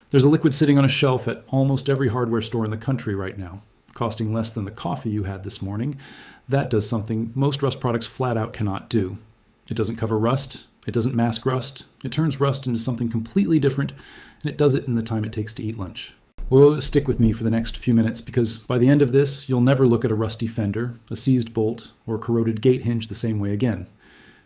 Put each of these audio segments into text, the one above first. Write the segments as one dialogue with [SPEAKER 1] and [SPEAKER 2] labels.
[SPEAKER 1] There's a liquid sitting on a shelf at almost every hardware store in the country right now, costing less than the coffee you had this morning. That does something most rust products flat out cannot do. It doesn't cover rust, it doesn't mask rust, it turns rust into something completely different, and it does it in the time it takes to eat lunch. Well, stick with me for the next few minutes, because by the end of this, you'll never look at a rusty fender, a seized bolt, or a corroded gate hinge the same way again.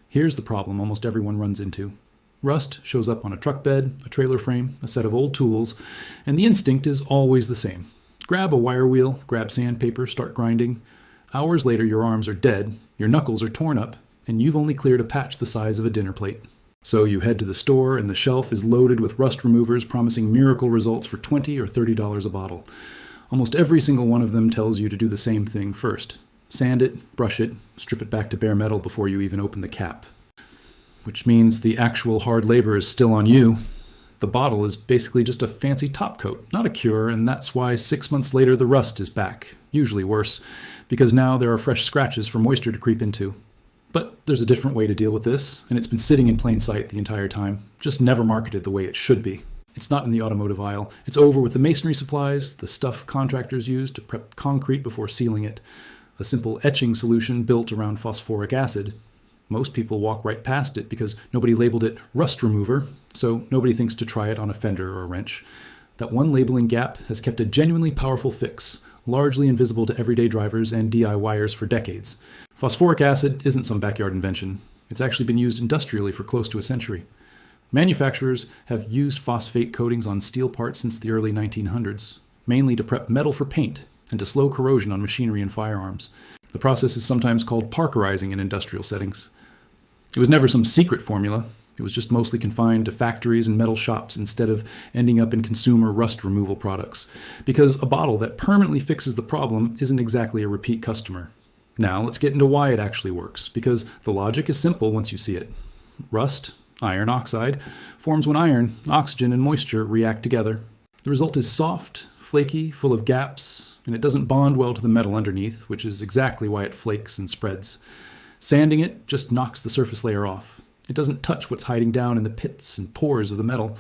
[SPEAKER 1] Here's the problem almost everyone runs into. Rust shows up on a truck bed, a trailer frame, a set of old tools, and the instinct is always the same. Grab a wire wheel, grab sandpaper, start grinding. Hours later, your arms are dead, your knuckles are torn up, and you've only cleared a patch the size of a dinner plate. So you head to the store, and the shelf is loaded with rust removers promising miracle results for $20 or $30 a bottle. Almost every single one of them tells you to do the same thing first. Sand it, brush it, strip it back to bare metal before you even open the cap. Which means the actual hard labor is still on you. The bottle is basically just a fancy top coat, not a cure, and that's why 6 months later the rust is back, usually worse, because now there are fresh scratches for moisture to creep into. But there's a different way to deal with this, and it's been sitting in plain sight the entire time, just never marketed the way it should be. It's not in the automotive aisle. It's over with the masonry supplies, the stuff contractors use to prep concrete before sealing it, a simple etching solution built around phosphoric acid. Most people walk right past it because nobody labeled it rust remover, so nobody thinks to try it on a fender or a wrench. That one labeling gap has kept a genuinely powerful fix, largely invisible to everyday drivers and DIYers for decades. Phosphoric acid isn't some backyard invention. It's actually been used industrially for close to a century. Manufacturers have used phosphate coatings on steel parts since the early 1900s, mainly to prep metal for paint and to slow corrosion on machinery and firearms. The process is sometimes called parkerizing in industrial settings. It was never some secret formula. It was just mostly confined to factories and metal shops instead of ending up in consumer rust removal products, because a bottle that permanently fixes the problem isn't exactly a repeat customer. Now let's get into why it actually works, because the logic is simple once you see it. Rust, iron oxide, forms when iron, oxygen, and moisture react together. The result is soft, flaky, full of gaps, and it doesn't bond well to the metal underneath, which is exactly why it flakes and spreads. Sanding it just knocks the surface layer off. It doesn't touch what's hiding down in the pits and pores of the metal.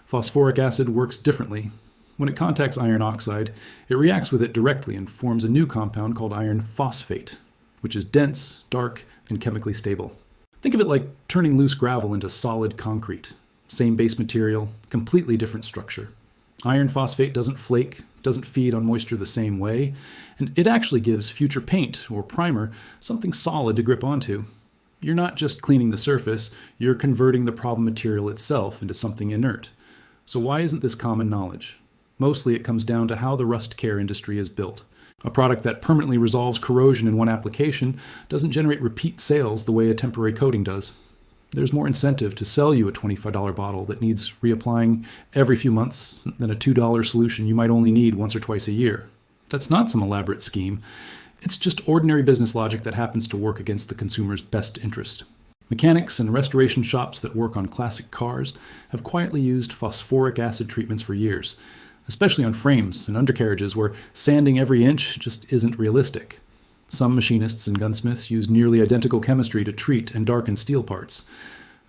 [SPEAKER 1] Phosphoric acid works differently. When it contacts iron oxide, it reacts with it directly and forms a new compound called iron phosphate, which is dense, dark, and chemically stable. Think of it like turning loose gravel into solid concrete. Same base material, completely different structure. Iron phosphate doesn't flake, doesn't feed on moisture the same way, and it actually gives future paint or primer something solid to grip onto. You're not just cleaning the surface, you're converting the problem material itself into something inert. So why isn't this common knowledge? Mostly it comes down to how the rust care industry is built. A product that permanently resolves corrosion in one application doesn't generate repeat sales the way a temporary coating does. There's more incentive to sell you a $25 bottle that needs reapplying every few months than a $2 solution you might only need once or twice a year. That's not some elaborate scheme. It's just ordinary business logic that happens to work against the consumer's best interest. Mechanics and restoration shops that work on classic cars have quietly used phosphoric acid treatments for years, especially on frames and undercarriages where sanding every inch just isn't realistic. Some machinists and gunsmiths use nearly identical chemistry to treat and darken steel parts.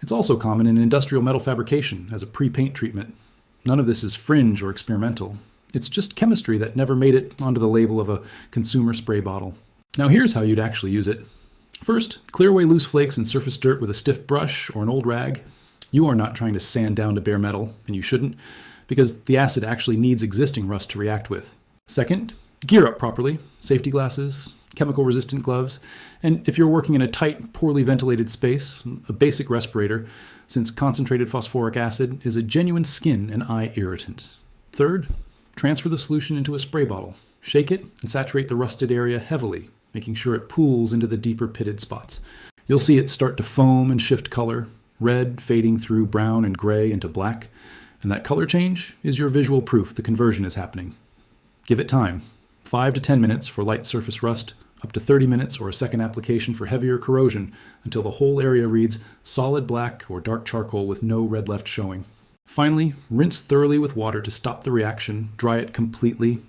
[SPEAKER 1] It's also common in industrial metal fabrication as a pre-paint treatment. None of this is fringe or experimental. It's just chemistry that never made it onto the label of a consumer spray bottle. Now here's how you'd actually use it. First, clear away loose flakes and surface dirt with a stiff brush or an old rag. You are not trying to sand down to bare metal, and you shouldn't, because the acid actually needs existing rust to react with. Second, gear up properly. Safety glasses, chemical-resistant gloves, and if you're working in a tight, poorly ventilated space, a basic respirator, since concentrated phosphoric acid is a genuine skin and eye irritant. Third, transfer the solution into a spray bottle. Shake it and saturate the rusted area heavily, making sure it pools into the deeper pitted spots. You'll see it start to foam and shift color, red fading through brown and gray into black, and that color change is your visual proof the conversion is happening. Give it time. 5 to 10 minutes for light surface rust, up to 30 minutes or a second application for heavier corrosion until the whole area reads solid black or dark charcoal with no red left showing. Finally, rinse thoroughly with water to stop the reaction, dry it completely,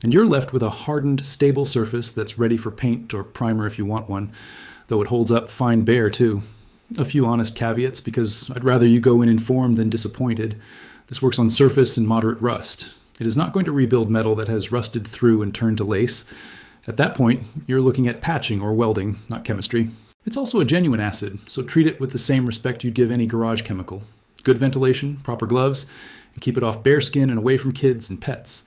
[SPEAKER 1] and you're left with a hardened, stable surface that's ready for paint or primer if you want one, though it holds up fine bare too. A few honest caveats, because I'd rather you go in informed than disappointed. This works on surface and moderate rust. It is not going to rebuild metal that has rusted through and turned to lace. At that point, you're looking at patching or welding, not chemistry. It's also a genuine acid, so treat it with the same respect you'd give any garage chemical. Good ventilation, proper gloves, and keep it off bare skin and away from kids and pets.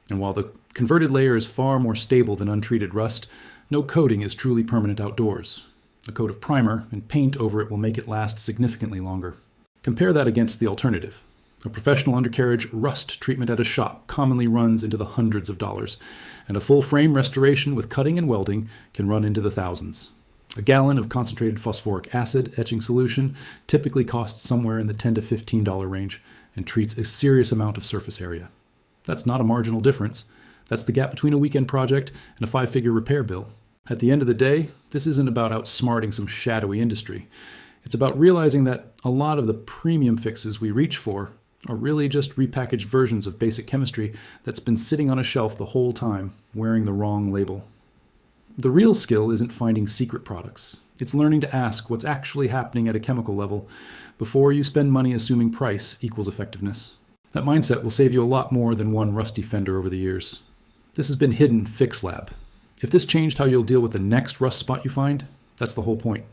[SPEAKER 1] And while the converted layer is far more stable than untreated rust, no coating is truly permanent outdoors. A coat of primer and paint over it will make it last significantly longer. Compare that against the alternative. A professional undercarriage rust treatment at a shop commonly runs into the hundreds of dollars, and a full frame restoration with cutting and welding can run into the thousands. A gallon of concentrated phosphoric acid etching solution typically costs somewhere in the $10 to $15 range and treats a serious amount of surface area. That's not a marginal difference. That's the gap between a weekend project and a 5-figure repair bill. At the end of the day, this isn't about outsmarting some shadowy industry. It's about realizing that a lot of the premium fixes we reach for are really just repackaged versions of basic chemistry that's been sitting on a shelf the whole time, wearing the wrong label. The real skill isn't finding secret products. It's learning to ask what's actually happening at a chemical level before you spend money assuming price equals effectiveness. That mindset will save you a lot more than one rusty fender over the years. This has been Hidden Fix Lab. If this changed how you'll deal with the next rust spot you find, that's the whole point.